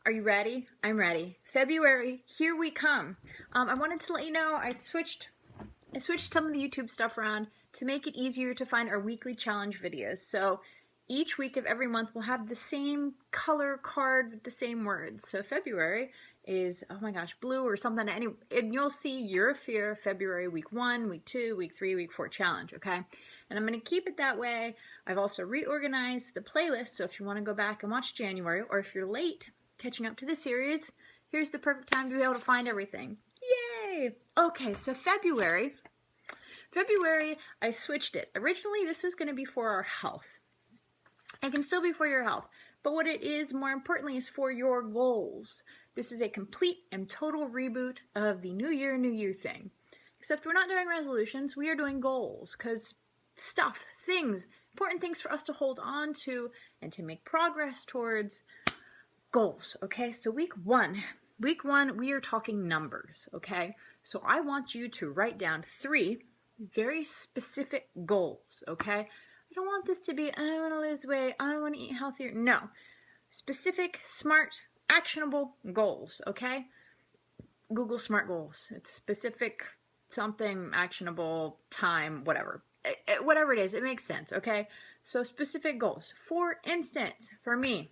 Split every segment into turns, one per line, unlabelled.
Are you ready? I'm ready. February, here we come. I wanted to let you know I switched some of the YouTube stuff around to make it easier to find our weekly challenge videos. So each week of every month we'll have the same color card with the same words. So February is, oh my gosh, blue or something. And you'll see Year of Fear, February, week 1, week 2, week 3, week 4 challenge, okay? And I'm going to keep it that way. I've also reorganized the playlist, so if you want to go back and watch January, or if you're late catching up to the series, here's the perfect time to be able to find everything. Yay! Okay, so February, I switched it. Originally, this was going to be for our health. It can still be for your health, but what it is, more importantly, is for your goals. This is a complete and total reboot of the New Year, New You thing. Except we're not doing resolutions, we are doing goals, because stuff, things, important things for us to hold on to and to make progress towards. Goals, okay? So week one, we are talking numbers, okay? So I want you to write down 3 very specific goals, okay? I don't want this to be, I want to lose weight, I want to eat healthier. No. Specific, smart, actionable goals, okay? Google SMART goals. It's specific, something, actionable, time, whatever. Whatever it is, it makes sense, okay? So specific goals. For instance, for me,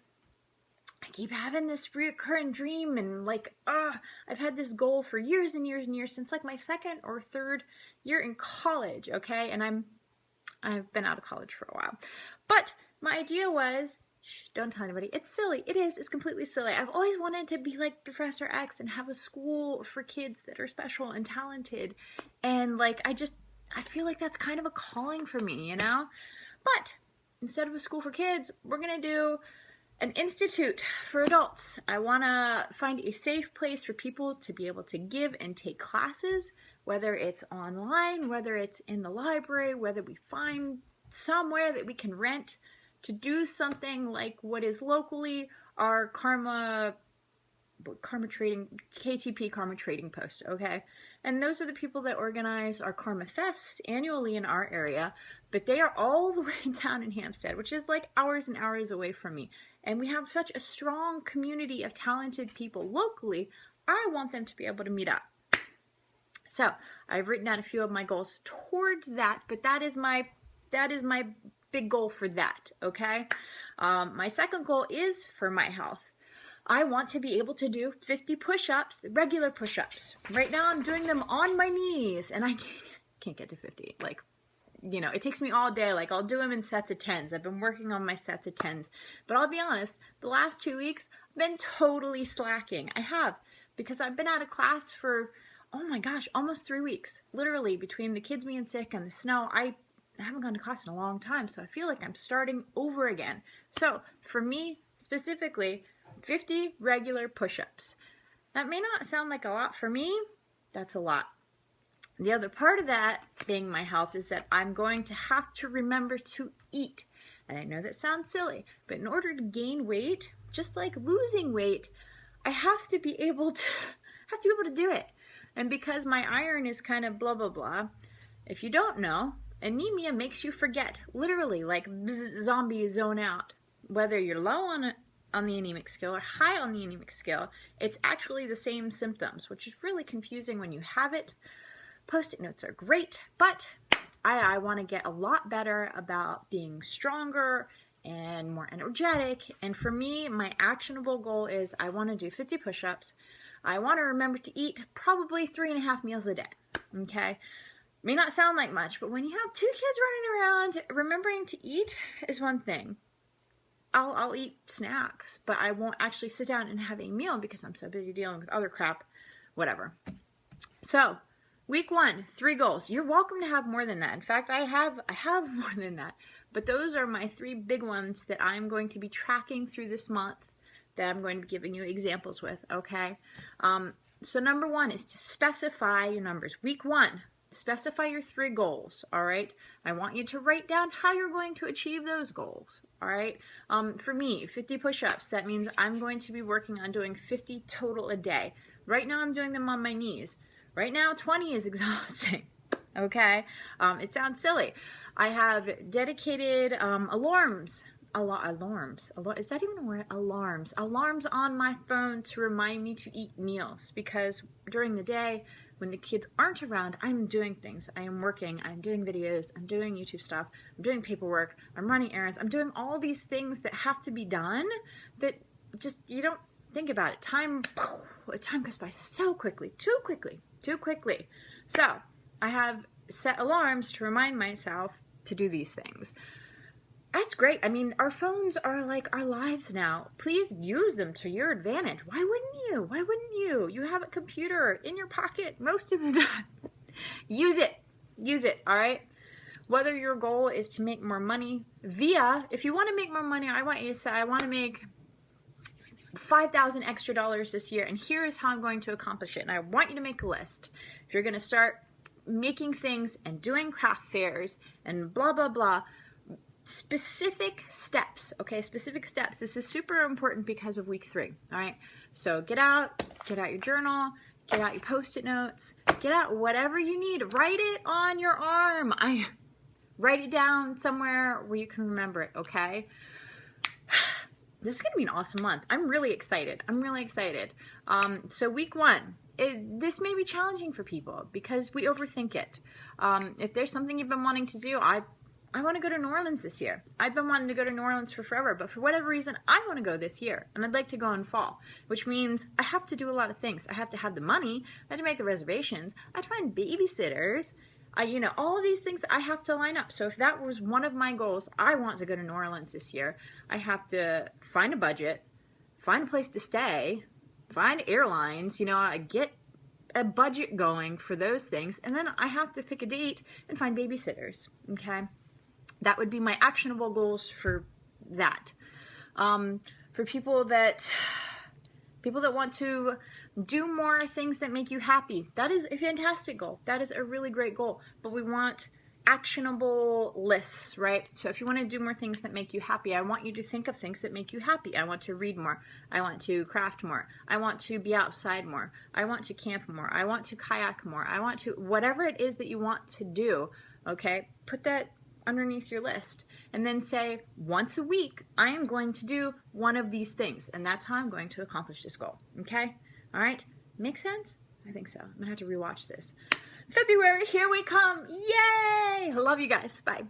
I keep having this recurring dream and like, I've had this goal for years and years and years since like my 2nd or 3rd year in college, okay? And I've been out of college for a while. But my idea was, shh, don't tell anybody. It's silly. It is. It's completely silly. I've always wanted to be like Professor X and have a school for kids that are special and talented. And like, I feel like that's kind of a calling for me, you know? But instead of a school for kids, we're going to do an institute for adults. I want to find a safe place for people to be able to give and take classes, whether it's online, whether it's in the library, whether we find somewhere that we can rent to do something like what is locally our karma trading, KTP karma trading post, okay? And those are the people that organize our karma fests annually in our area, but they are all the way down in Hampstead, which is like hours and hours away from me. And we have such a strong community of talented people locally, I want them to be able to meet up. So I've written down a few of my goals towards that, but that is my big goal for that, okay? My second goal is for my health. I want to be able to do 50 push-ups, regular push-ups. Right now I'm doing them on my knees, and I can't get to 50. Like, you know, it takes me all day. Like, I'll do them in sets of 10s. I've been working on my sets of 10s. But I'll be honest, the last 2 weeks, I've been totally slacking. I have, because I've been out of class for, oh my gosh, almost 3 weeks. Literally, between the kids being sick and the snow, I haven't gone to class in a long time, so I feel like I'm starting over again. So, for me, specifically, 50 regular push-ups. That may not sound like a lot for me. That's a lot. The other part of that being my health is that I'm going to have to remember to eat. And I know that sounds silly, but in order to gain weight, just like losing weight, I have to be able to do it. And because my iron is kind of blah blah blah, if you don't know, anemia makes you forget, literally, like zombie zone out. Whether you're low on the anemic scale or high on the anemic scale, it's actually the same symptoms, which is really confusing when you have it. Post-it notes are great, but I want to get a lot better about being stronger and more energetic. And for me, my actionable goal is I want to do 50 push-ups. I want to remember to eat probably 3.5 meals a day, okay? May not sound like much, but when you have 2 kids running around, remembering to eat is one thing. I'll eat snacks, but I won't actually sit down and have a meal because I'm so busy dealing with other crap, whatever. So, week 1, 3 goals. You're welcome to have more than that. In fact, I have more than that. But those are my 3 big ones that I'm going to be tracking through this month that I'm going to be giving you examples with, okay? So number 1 is to specify your numbers. Week 1, specify your 3 goals, all right? I want you to write down how you're going to achieve those goals, all right? For me, 50 push-ups, that means I'm going to be working on doing 50 total a day. Right now I'm doing them on my knees. Right now 20 is exhausting, okay? It sounds silly. I have dedicated alarms alarms. Is that even a word? Alarms. Alarms on my phone to remind me to eat meals, because during the day when the kids aren't around, I'm doing things. I am working, I'm doing videos, I'm doing YouTube stuff, I'm doing paperwork, I'm running errands, I'm doing all these things that have to be done that just, you don't think about it. Time goes by so quickly, too quickly. So I have set alarms to remind myself to do these things. That's great. I mean, our phones are like our lives now. Please use them to your advantage. Why wouldn't you? Why wouldn't you? You have a computer in your pocket most of the time. Use it. Use it, all right? Whether your goal is to make more money if you want to make more money, I want you to say, I want to make $5,000 extra this year, and here is how I'm going to accomplish it. And I want you to make a list. If you're going to start making things and doing craft fairs and blah, blah, blah, specific steps, okay? Specific steps. This is super important because of week 3, all right? So get out your journal, get out your Post-it notes, get out whatever you need. Write it on your arm. Write it down somewhere where you can remember it, okay? This is going to be an awesome month. I'm really excited. So week 1, this may be challenging for people because we overthink it. If there's something you've been wanting to do, I want to go to New Orleans this year. I've been wanting to go to New Orleans for forever, but for whatever reason, I want to go this year, and I'd like to go in fall, which means I have to do a lot of things. I have to have the money, I have to make the reservations, I have to find babysitters, all these things I have to line up. So if that was one of my goals, I want to go to New Orleans this year, I have to find a budget, find a place to stay, find airlines, get a budget going for those things, and then I have to pick a date and find babysitters, okay? That would be my actionable goals for that. For people that want to do more things that make you happy, that is a fantastic goal. That is a really great goal. But we want actionable lists, right? So if you want to do more things that make you happy, I want you to think of things that make you happy. I want to read more. I want to craft more. I want to be outside more. I want to camp more. I want to kayak more. I want to, whatever it is that you want to do, okay, put that underneath your list and then say, once a week, I am going to do one of these things, and that's how I'm going to accomplish this goal, okay? All right, make sense? I think so. I'm gonna have to rewatch this. February, here we come. Yay! Love you guys. Bye.